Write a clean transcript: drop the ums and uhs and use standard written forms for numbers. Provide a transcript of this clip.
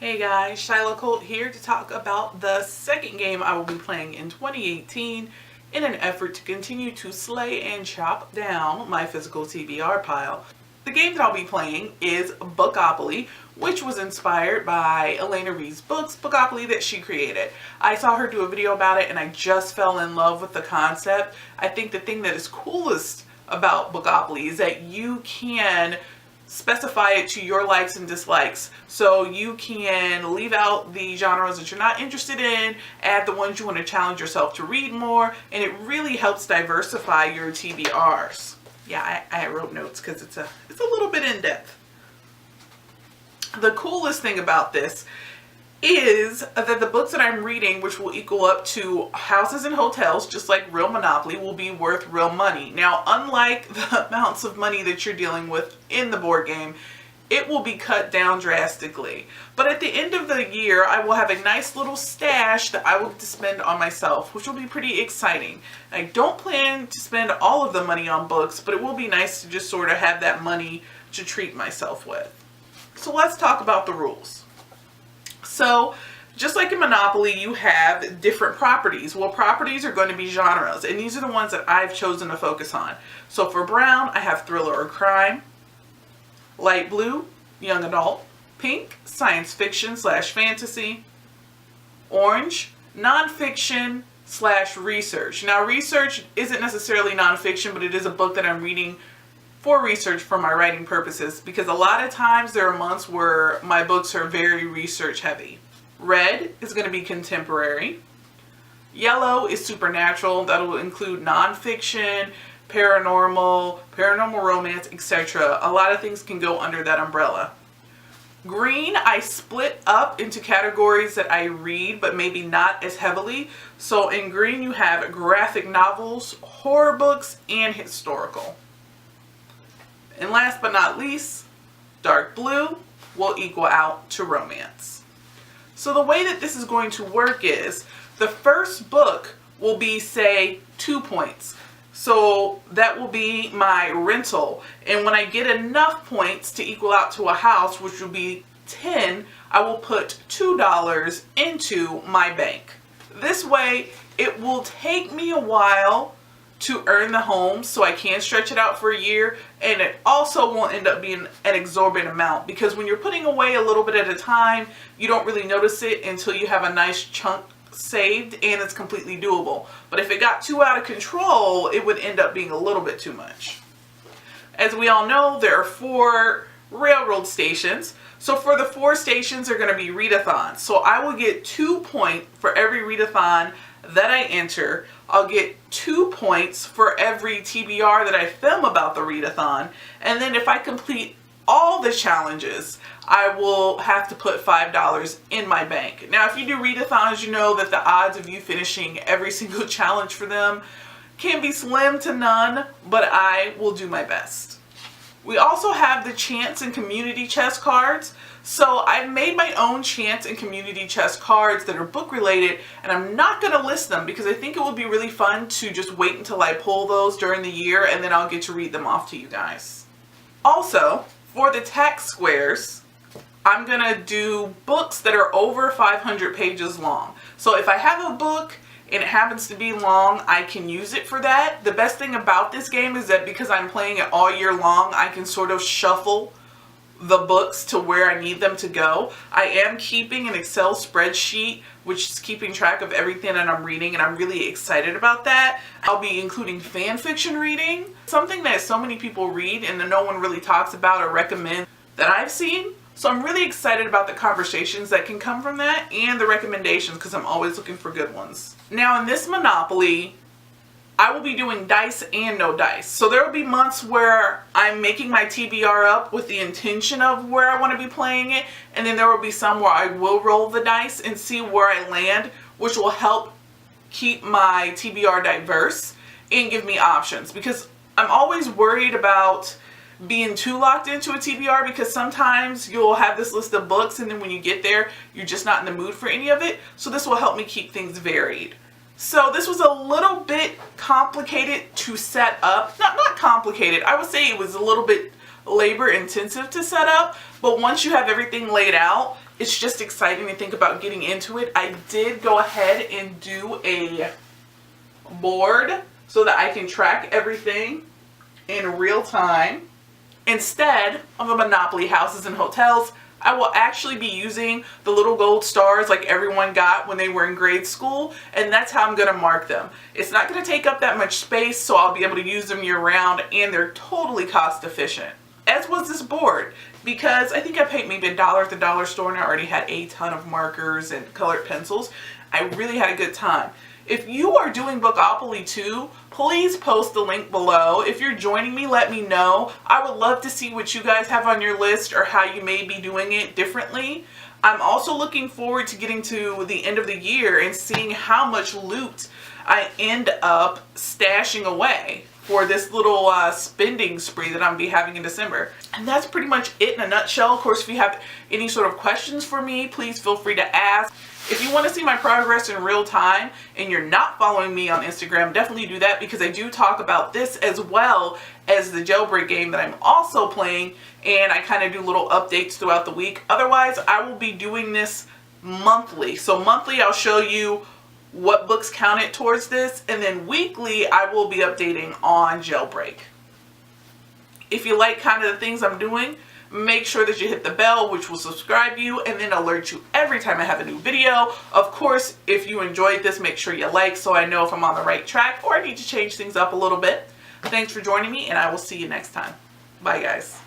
Hey guys, Shyla Colt here to talk about the second game I will be playing in 2018 in an effort to continue to slay and chop down my physical TBR pile. The game that I'll be playing is Bookopoly, which was inspired by Elena Reed's books, Bookopoly, that she created. I saw her do a video about it and I just fell in love with the concept. I think the thing that is coolest about Bookopoly is that you can specify it to your likes and dislikes. So you can leave out the genres that you're not interested in, add the ones you want to challenge yourself to read more, and it really helps diversify your TBRs. Yeah, I wrote notes because it's a little bit in depth. The coolest thing about this is that the books that I'm reading, which will equal up to houses and hotels, just like real Monopoly, will be worth real money. Now, unlike the amounts of money that you're dealing with in the board game, it will be cut down drastically. But at the end of the year, I will have a nice little stash that I will get to spend on myself, which will be pretty exciting. I don't plan to spend all of the money on books, but it will be nice to just sort of have that money to treat myself with. So let's talk about the rules. So, just like in Monopoly, you have different properties. Well, properties are going to be genres, and these are the ones that I've chosen to focus on. So for brown, I have thriller or crime. Light blue, young adult. Pink, science fiction / fantasy. Orange, nonfiction / research. Now, research isn't necessarily nonfiction, but it is a book that I'm reading for research for my writing purposes, because a lot of times there are months where my books are very research heavy. Red is going to be contemporary. Yellow is supernatural. That will include nonfiction, paranormal romance, etc. A lot of things can go under that umbrella. Green, I split up into categories that I read, but maybe not as heavily. So in green you have graphic novels, horror books, and historical. And last but not least, dark blue will equal out to romance. So the way that this is going to work is the first book will be, say, 2 points. So that will be my rental. And when I get enough points to equal out to a house, which will be 10, I will put $2 into my bank. This way, it will take me a while to earn the home, so I can stretch it out for a year, and it also won't end up being an exorbitant amount, because when you're putting away a little bit at a time, you don't really notice it until you have a nice chunk saved and it's completely doable. But if it got too out of control, it would end up being a little bit too much. As we all know, there are 4 railroad stations. So for the 4 stations, they're going to be readathons. So I will get 2 points for every readathon that I enter. I'll get 2 points for every TBR that I film about the readathon. And then if I complete all the challenges, I will have to put $5 in my bank. Now, if you do readathons, you know that the odds of you finishing every single challenge for them can be slim to none, but I will do my best. We also have the chance and community chest cards. So I've made my own chance and community chest cards that are book related, and I'm not going to list them because I think it would be really fun to just wait until I pull those during the year, and then I'll get to read them off to you guys. Also, for the tax squares, I'm going to do books that are over 500 pages long. So if I have a book and it happens to be long, I can use it for that. The best thing about this game is that because I'm playing it all year long, I can sort of shuffle the books to where I need them to go. I am keeping an Excel spreadsheet which is keeping track of everything that I'm reading, and I'm really excited about that. I'll be including fan fiction reading, something that so many people read and that no one really talks about or recommends that I've seen. So I'm really excited about the conversations that can come from that and the recommendations, because I'm always looking for good ones. Now in this Monopoly, I will be doing dice and no dice. So there will be months where I'm making my TBR up with the intention of where I want to be playing it, and then there will be some where I will roll the dice and see where I land, which will help keep my TBR diverse and give me options, because I'm always worried about being too locked into a TBR, because sometimes you'll have this list of books and then when you get there, you're just not in the mood for any of it. So this will help me keep things varied. So this was a little bit complicated to set up. Not complicated. I would say it was a little bit labor intensive to set up, but once you have everything laid out, it's just exciting to think about getting into it. I did go ahead and do a board so that I can track everything in real time. Instead of the Monopoly houses and hotels, I will actually be using the little gold stars like everyone got when they were in grade school, and that's how I'm going to mark them. It's not going to take up that much space, so I'll be able to use them year round, and they're totally cost efficient. As was this board, because I think I paid maybe $1 at the dollar store and I already had a ton of markers and colored pencils. I really had a good time. If you are doing Bookopoly too, please post the link below. If you're joining me, let me know. I would love to see what you guys have on your list or how you may be doing it differently. I'm also looking forward to getting to the end of the year and seeing how much loot I end up stashing away for this little spending spree that I'm be having in December. And that's pretty much it in a nutshell. Of course, if you have any sort of questions for me, please feel free to ask. If you want to see my progress in real time and you're not following me on Instagram, definitely do that, because I do talk about this as well as the jailbreak game that I'm also playing, and I kind of do little updates throughout the week. Otherwise, I will be doing this monthly. So monthly, I'll show you what books counted towards this, and then weekly, I will be updating on jailbreak. If you like kind of the things I'm doing, make sure that you hit the bell, which will subscribe you and then alert you every time I have a new video. Of course, if you enjoyed this, make sure you like so I know if I'm on the right track or I need to change things up a little bit. Thanks for joining me, and I will see you next time. Bye, guys.